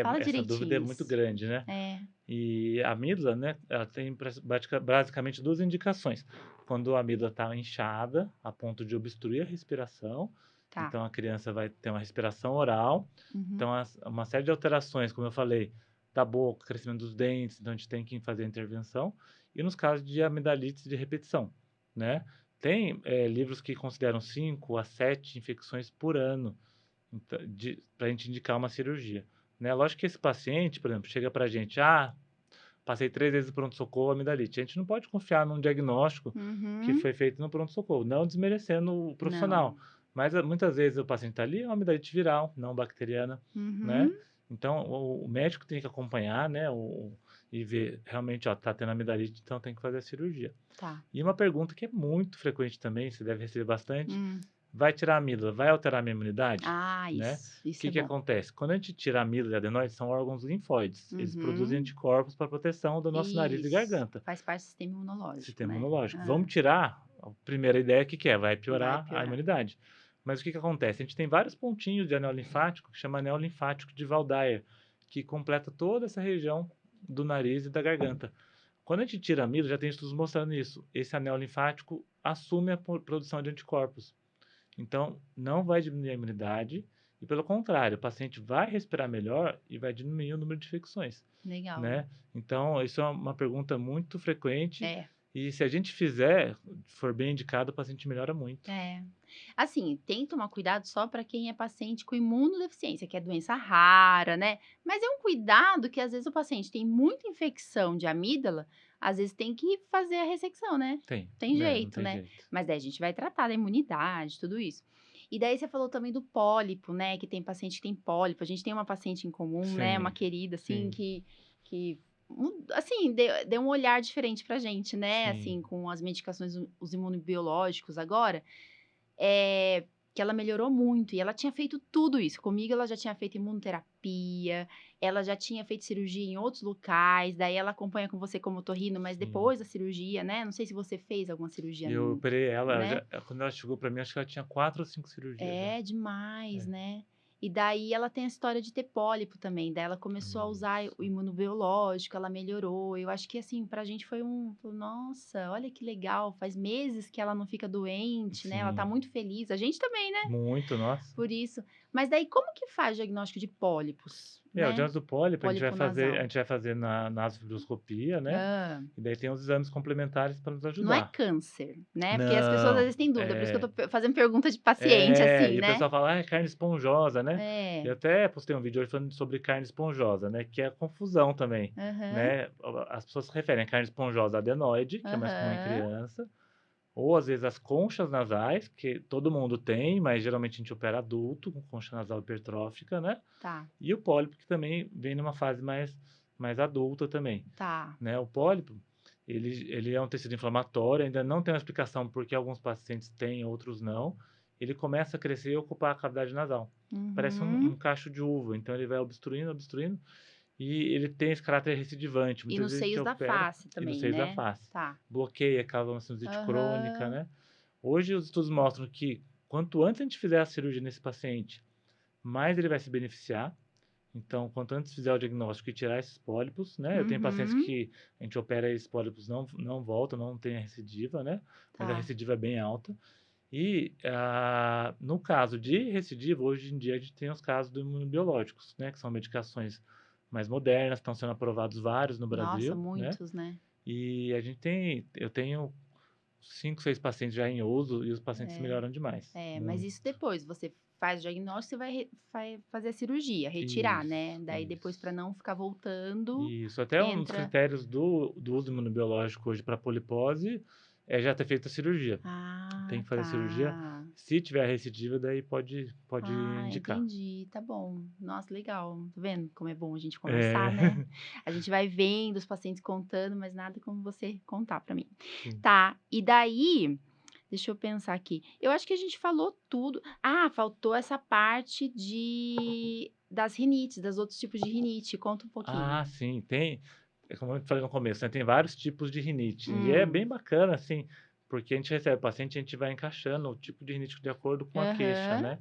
Fala Essa dúvida é direitinho muito isso. grande, né? É, E a amígdala, né, ela tem basicamente duas indicações. Quando a amígdala está inchada, a ponto de obstruir a respiração, tá. então a criança vai ter uma respiração oral, Uhum. então uma série de alterações, como eu falei, da boca, crescimento dos dentes, então a gente tem que fazer a intervenção. E nos casos de amidalite de repetição, né? Tem livros que consideram 5 a 7 infecções por ano para a gente indicar uma cirurgia. Né? Lógico que esse paciente, por exemplo, chega para a gente, passei 3 vezes no pronto-socorro, amidalite. A gente não pode confiar num diagnóstico que Uhum. foi feito no pronto-socorro, não desmerecendo o profissional. Não. Mas muitas vezes o paciente está ali, é uma amidalite viral, não bacteriana, né? Uhum. Então, o médico tem que acompanhar, né? E ver, realmente, ó, tá tendo amidalite, então tem que fazer a cirurgia. Tá. E uma pergunta que é muito frequente também, você deve receber bastante, Hum. vai tirar a amígdala, vai alterar a minha imunidade? Ah, Né? O isso que é que bom. acontece? Quando a gente tira a amígdala e a adenoide, são órgãos linfóides. Eles produzem Uhum. anticorpos para proteção do nosso nariz e Isso. garganta. Faz parte do sistema imunológico, Sistema né? imunológico. Ah, Vamos tirar, a primeira ideia que é, vai vai piorar a piorar. imunidade. Mas o que que acontece? A gente tem vários pontinhos de anel linfático, que chama anel linfático de Waldeyer, que completa toda essa região do nariz e da garganta. Quando a gente tira a amígdala, já tem estudos mostrando isso. Esse anel linfático assume a produção de anticorpos. Então, não vai diminuir a imunidade e, pelo contrário, o paciente vai respirar melhor e vai diminuir o número de infecções, Legal. né? Então, isso é uma pergunta muito frequente É. e se a gente fizer, for bem indicado, o paciente melhora muito. É. Assim, tem que tomar cuidado só para quem é paciente com imunodeficiência, que é doença rara, né? Mas é um cuidado que às vezes o paciente tem muita infecção de amígdala, às vezes tem que fazer a ressecção, né? Tem Não jeito, tem né? jeito. Mas daí a gente vai tratar da imunidade, tudo isso. E daí você falou também do pólipo, né? Que tem paciente que tem pólipo. A gente tem uma paciente em comum, né? Uma Sim, querida, assim, sim, que assim, deu um olhar diferente pra gente, né? sim, Assim, com as medicações, os imunobiológicos agora, que ela melhorou muito. E ela tinha feito tudo isso. Comigo, ela já tinha feito imunoterapia, ela já tinha feito cirurgia em outros locais. Daí ela acompanha com você como otorrino, mas sim. depois da cirurgia, né? Não sei se você fez alguma cirurgia, E eu operei ela, né? quando ela chegou para mim, acho que ela tinha 4 ou 5 cirurgias já. É demais, É. né? E daí ela tem a história de ter pólipo também. Daí ela começou a usar Isso. o imunobiológico, ela melhorou. Eu acho que assim, pra gente foi nossa, olha que legal. Faz meses que ela não fica doente, né? Ela tá Sim, muito feliz. A gente também, né? muito, nossa. Por isso. Mas daí como que faz o diagnóstico de pólipos, O né? diâmetro do pólipo a Pólipo a nasal. gente vai fazer na nasofibroscopia, né? Ah, E daí tem os exames complementares para nos não é ajudar. câncer, né? Porque as pessoas às Não, vezes têm dúvida, por isso que eu tô fazendo pergunta de paciente, e assim, o né? pessoal fala, é carne esponjosa, né? É. Eu até postei um vídeo hoje falando sobre carne esponjosa, né? Que é confusão também, Aham. né? As pessoas se referem a carne esponjosa adenoide, que é mais comum em Aham. criança, ou às vezes as conchas nasais, que todo mundo tem, mas geralmente a gente opera adulto, com concha nasal hipertrófica, né? Tá, E o pólipo, que também vem numa fase mais adulta também, tá. né? O pólipo, ele é um tecido inflamatório, ainda não tem uma explicação por que alguns pacientes têm, outros não. Ele começa a crescer e ocupar a cavidade nasal. Parece um Uhum. cacho de uva, então ele vai obstruindo, obstruindo, e ele tem esse caráter recidivante. E Muitas nos vezes a gente seios da opera face e nos também, seios da né? face. Tá. Bloqueia, causa uma sinusite crônica, Aham. né? Hoje os estudos mostram que quanto antes a gente fizer a cirurgia nesse paciente, mais ele vai se beneficiar. Então, quanto antes fizer o diagnóstico e tirar esses pólipos, né? Eu tenho pacientes Uhum. que a gente opera e esses pólipos não voltam, não tem a recidiva, né? Mas a Tá. recidiva é bem alta. E no caso de recidiva, hoje em dia a gente tem os casos do imunobiológicos, né? Que são medicações mais modernas, estão sendo aprovados vários no Nossa, Brasil, né? muitos, né? E eu tenho 5, 6 pacientes já em uso e os pacientes É. melhoram demais. Mas Muito. isso depois, você faz o diagnóstico, você vai fazer a cirurgia, retirar, né? Isso, Daí depois, para isso. não ficar voltando, Isso, até um dos entra. critérios do uso imunobiológico hoje para polipose é já ter feito a cirurgia. Tem Ah, que fazer a cirurgia. tá. Se tiver recidiva, daí pode Ah, indicar. entendi. Tá bom. Nossa, legal. Tá vendo como é bom a gente É, conversar, né? A gente vai vendo os pacientes contando, mas nada como você contar pra mim. sim. Tá. E daí, deixa eu pensar aqui. Eu acho que a gente falou tudo. Ah, faltou essa parte das rinites, das outros tipos de rinite. Conta um pouquinho. Ah, sim, tem. como eu falei no começo, né, tem vários tipos de rinite. E é bem bacana, assim, porque a gente recebe o paciente, a gente vai encaixando o tipo de rinite de acordo com a queixa, Aham. né?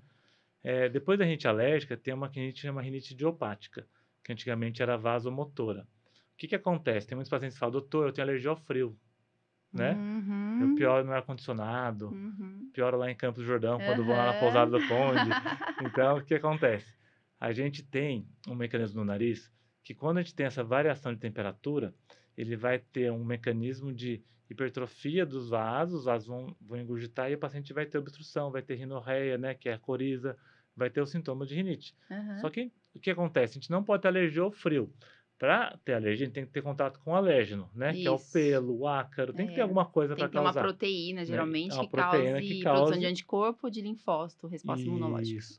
Depois da rinite alérgica, tem uma que a gente chama rinite idiopática, que antigamente era vasomotora. O que que acontece? Tem muitos pacientes que falam, doutor, eu tenho alergia ao frio, né? Eu Uhum. pioro no ar-condicionado, Uhum. pioro lá em Campos do Jordão, quando vou lá na Aham. Pousada do Conde. Então, o que acontece? A gente tem um mecanismo no nariz que, quando a gente tem essa variação de temperatura, ele vai ter um mecanismo de hipertrofia dos vasos, os vasos vão engurgitar e o paciente vai ter obstrução, vai ter rinorreia, né, que é a coriza, vai ter os sintomas de rinite. Só Aham. que o que acontece? A gente não pode ter alergia ao frio. Para ter alergia, a gente tem que ter contato com o alérgeno, né, que é o Isso. pelo, o ácaro, tem que ter É. alguma coisa Tem para que ter uma causar, proteína, né? É geralmente, uma que proteína que cause produção de cause anticorpo, de linfócito, resposta imunológica. isso.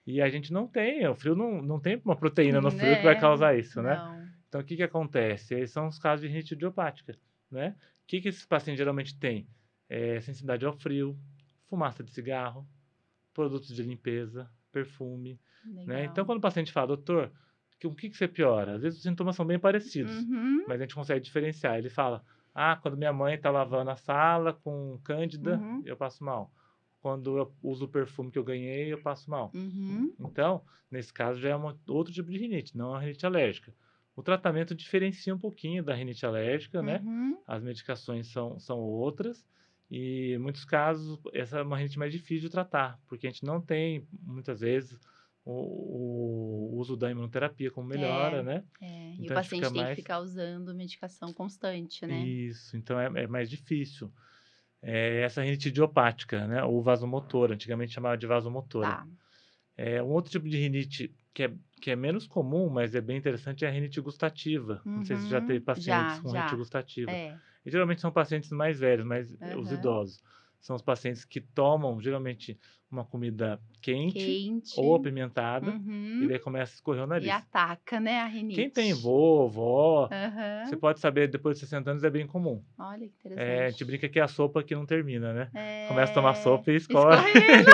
E a gente não tem, o frio não tem uma proteína no frio que vai É. causar isso, né? Não. Então, o que que acontece? Esses são os casos de rinite idiopática, né? O que que esses pacientes geralmente têm? Sensibilidade ao frio, fumaça de cigarro, produtos de limpeza, perfume, né? Então, Legal. quando o paciente fala, doutor, o que que você piora? Às vezes os sintomas são bem parecidos, Uhum. mas a gente consegue diferenciar. Ele fala, quando minha mãe está lavando a sala com cândida, Uhum. eu passo mal. Quando eu uso o perfume que eu ganhei, eu passo mal. Uhum. Então, nesse caso, já é outro tipo de rinite, não a rinite alérgica. O tratamento diferencia um pouquinho da rinite alérgica, né? Uhum. As medicações são outras. E, em muitos casos, essa é uma rinite mais difícil de tratar, porque a gente não tem, muitas vezes, o uso da imunoterapia como melhora, É. né? E o Então, a gente fica paciente tem que mais... ficar usando medicação constante, né? Isso, então é mais difícil. Essa rinite idiopática, né? Ou vasomotora, antigamente chamava de vasomotora. Tá. Um outro tipo de rinite que é menos comum, mas é bem interessante, é a rinite gustativa. Não sei se já teve Uhum. pacientes Já, com rinite já. gustativa. É. E geralmente são pacientes mais velhos, mas os Aham. idosos. São os pacientes que tomam, geralmente, uma comida quente ou Quente. apimentada, e Uhum. daí começa a escorrer o E nariz. ataca, né, a Quem tem rinite. vô, vó, você Aham. pode saber, depois de 60 anos é bem comum. Olha que A gente interessante. brinca que é a sopa que não termina, né? Começa a tomar É. sopa e escorre. Escorrendo.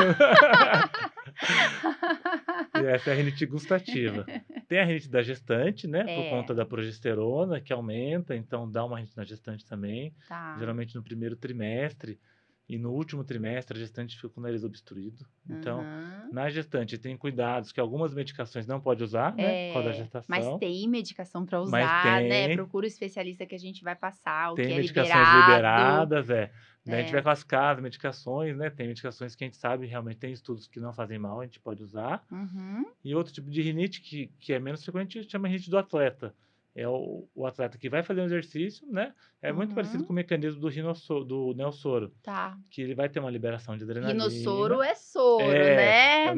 E essa é a rinite gustativa. Tem a rinite da gestante, né? Por conta É. da progesterona, que aumenta, então dá uma rinite na gestante também. Tá. Geralmente no primeiro trimestre. E no último trimestre a gestante fica com o nariz obstruído. Então, Aham. na gestante tem cuidados que algumas medicações não pode usar, né? Por causa da Mas gestação. tem medicação para Mas usar, né? tem, Procura o especialista que a gente vai passar, o que tem é medicações liberado. liberadas, Daí a gente vai É. classificar as medicações, né? Tem medicações que a gente sabe realmente tem estudos que não fazem mal, a gente pode usar. Uhum. E outro tipo de rinite que é menos frequente, a gente chama rinite do atleta. É o atleta que vai fazer um exercício, né? É muito parecido Uhum. com o mecanismo do neossoro, Tá. que ele vai ter uma liberação de Rinossoro adrenalina. é soro, É né? o Neossoro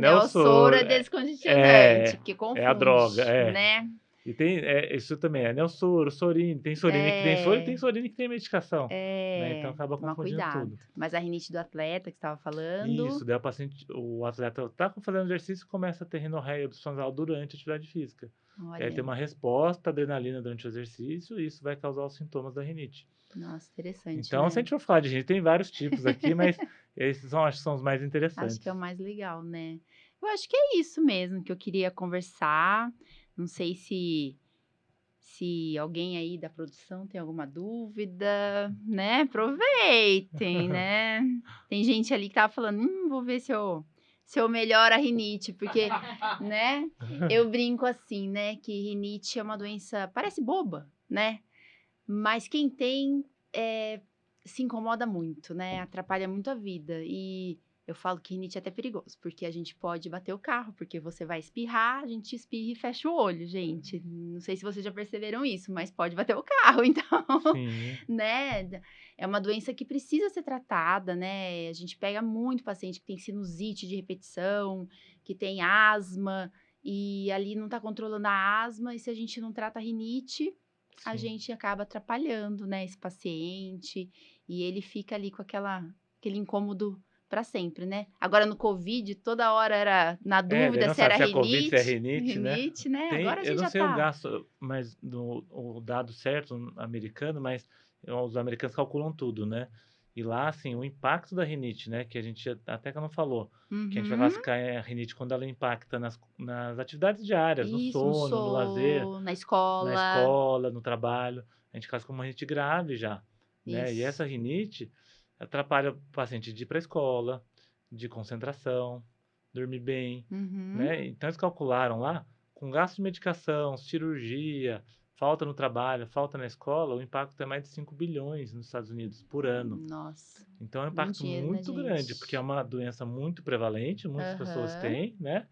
neossoro, é descongestionante, é, porque é a droga, confunde, né? E tem, isso também, é neossoro, sorine, tem sorine que tem soro e tem É. sorine que tem medicação, né? Então É. acaba Tomar confundindo cuidado. tudo. Mas a rinite do atleta que você estava falando. Isso, daí o atleta tá fazendo exercício e começa a ter rinorreia e obstrução nasal durante a atividade física. E aí tem Olha. uma resposta à adrenalina durante o exercício e isso vai causar os sintomas da rinite. Nossa, interessante, Então, se a né? gente for falar de rinite, tem vários tipos aqui, mas esses acho que são os mais Acho interessantes. que é o mais legal, né? Eu acho que é isso mesmo que eu queria conversar. Não sei se alguém aí da produção tem alguma dúvida, né? Aproveitem, né? Tem gente ali que tava falando, vou ver se eu melhoro a rinite, porque, né? Eu brinco assim, né? Que rinite é uma doença, parece boba, né? Mas quem tem se incomoda muito, né? Atrapalha muito a vida. E eu falo que rinite é até perigoso, porque a gente pode bater o carro, porque você vai espirrar, a gente espirra e fecha o olho, gente. Não sei se vocês já perceberam isso, mas pode bater o carro, então, Sim, né? É uma doença que precisa ser tratada, né? A gente pega muito paciente que tem sinusite de repetição, que tem asma, e ali não tá controlando a asma, e se a gente não trata a rinite, a sim. gente acaba atrapalhando, né, esse paciente, e ele fica ali com aquele incômodo para sempre, né? Agora no Covid, toda hora era na Daí dúvida não se sabe era se é Covid, se é rinite, rinite, né? rinite, né? Tem, Agora a eu gente não já sei o tá. gasto, o dado certo americano, mas os americanos calculam tudo, né? E lá, assim, o impacto da rinite, né, que a gente até que não falou, que a gente vai Uhum. classificar a rinite quando ela impacta nas atividades diárias, no Isso, no sono, no lazer, sono, na na escola. escola, no trabalho, a gente classifica como uma rinite grave já, né? E essa Isso. rinite atrapalha o paciente de ir para a escola, de concentração, dormir bem, Uhum. né? Então eles calcularam lá, com gasto de medicação, cirurgia, falta no trabalho, falta na escola, o impacto é mais de 5 bilhões nos Estados Unidos por ano. Nossa, Então é um muito impacto dinheiro, né, muito grande, porque é gente? uma doença muito prevalente, muitas pessoas Aham. têm, né?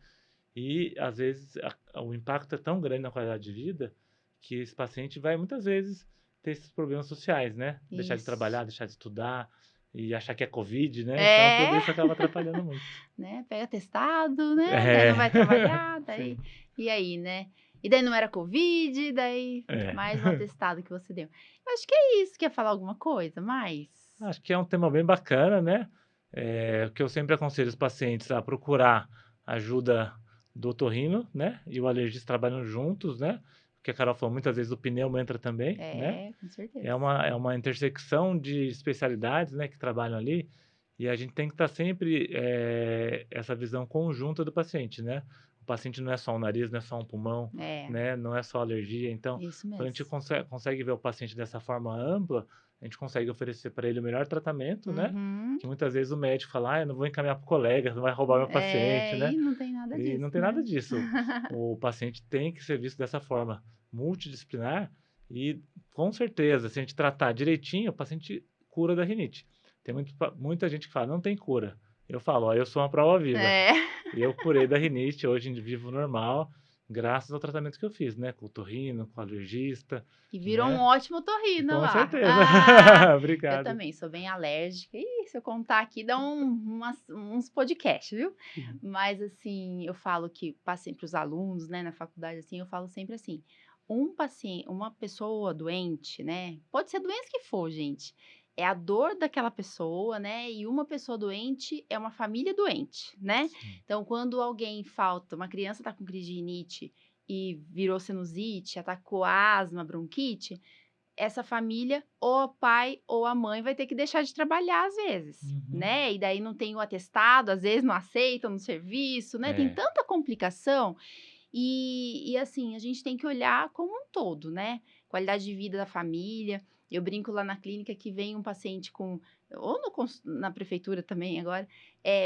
E às vezes o impacto é tão grande na qualidade de vida que esse paciente vai muitas vezes ter esses problemas sociais, né? Deixar de Isso. trabalhar, deixar de estudar e achar que é Covid, né? Então tudo É, isso acaba atrapalhando muito. né? Pega atestado, né? Daí É, não vai trabalhar, daí. sim, E aí, né? E daí não era Covid, daí é. mais um atestado que você deu. Eu acho que é isso. Quer falar alguma coisa mais? Acho que é um tema bem bacana, né? O que eu sempre aconselho os pacientes a procurar ajuda do otorrino, né? E o alergista trabalham juntos, né? Porque a Carol falou, muitas vezes o pneumo entra também, né? É, com certeza. É uma intersecção de especialidades, né, que trabalham ali, e a gente tem que estar sempre essa visão conjunta do paciente, né? O paciente não é só o nariz, não é só um pulmão, É, né? Não é só alergia. Então, isso quando a gente mesmo. consegue ver o paciente dessa forma ampla, a gente consegue oferecer para ele o melhor tratamento, né? Uhum. Que muitas vezes o médico fala, eu não vou encaminhar para o colega, não vai roubar meu paciente, É, né? e não tem nada E não disso, tem nada né? disso. O paciente tem que ser visto dessa forma multidisciplinar e, com certeza, se a gente tratar direitinho, o paciente cura da rinite. Tem muita gente que fala, não tem cura. Eu falo, ó, eu sou uma prova viva. É. Eu curei da rinite, hoje vivo normal, graças ao tratamento que eu fiz, né? Com o otorrino, com o alergista, E virou um né? ótimo otorrno Com lá. certeza. Ah, eu Obrigado. também sou bem alérgica. Ih, se eu contar aqui, dá uns podcasts, viu? Sim. Mas, assim, eu falo que, passei para os alunos, né, na faculdade, assim, eu falo sempre assim, um paciente, uma pessoa doente, né, pode ser a doença que for, gente, é a dor daquela pessoa, né, e uma pessoa doente é uma família doente, né? Sim. Então, quando alguém falta, uma criança tá com crise de rinite e virou sinusite, atacou asma, bronquite, essa família, ou o pai ou a mãe vai ter que deixar de trabalhar às vezes, Uhum. né? E daí não tem o atestado, às vezes não aceitam no serviço, né? Tem É, tanta complicação e assim, a gente tem que olhar como um todo, né? Qualidade de vida da família. Eu brinco lá na clínica que vem um paciente com, ou na prefeitura também agora,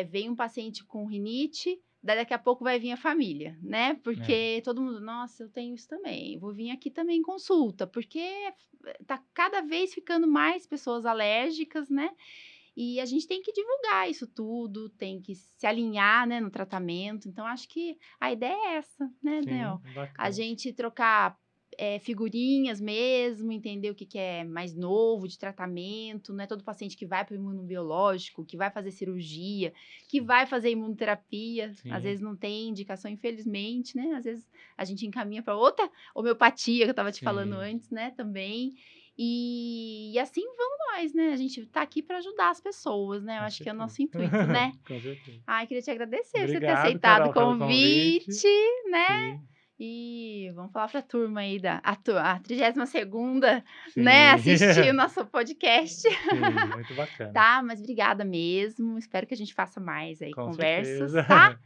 vem um paciente com rinite, daí daqui a pouco vai vir a família, né? é, Porque todo mundo, nossa, eu tenho isso também, vou vir aqui também em consulta, porque tá cada vez ficando mais pessoas alérgicas, né? E a gente tem que divulgar isso tudo, tem que se alinhar, né, no tratamento. Então, acho que a ideia é essa, né, sim, Del? A bacana. gente trocar figurinhas mesmo, entender o que, que é mais novo de tratamento. Não é todo paciente que vai para o imunobiológico, que vai fazer cirurgia, que vai fazer imunoterapia. Às Sim, vezes não tem indicação, infelizmente, né? Às vezes a gente encaminha para outra homeopatia que eu estava te falando sim. antes, né? Também. E assim vamos nós, né? A gente tá aqui para ajudar as pessoas, né? Eu Com acho que é o certeza. nosso intuito, né? Com certeza. Ai, queria te agradecer por você ter Obrigado, aceitado o Carol, pelo convite. convite, né? Sim, E vamos falar para a turma aí a 32ª, né? sim. Assistir o nosso podcast, Sim, muito bacana. tá? Mas obrigada mesmo. Espero que a gente faça mais aí Com conversas, certeza. tá?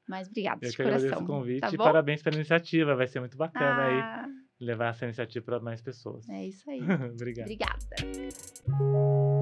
Mas obrigada Eu de que agradeço o coração, tá convite e bom? parabéns pela iniciativa. Vai ser muito bacana aí Ah, levar essa iniciativa para mais pessoas. é isso aí. Obrigado. Obrigada.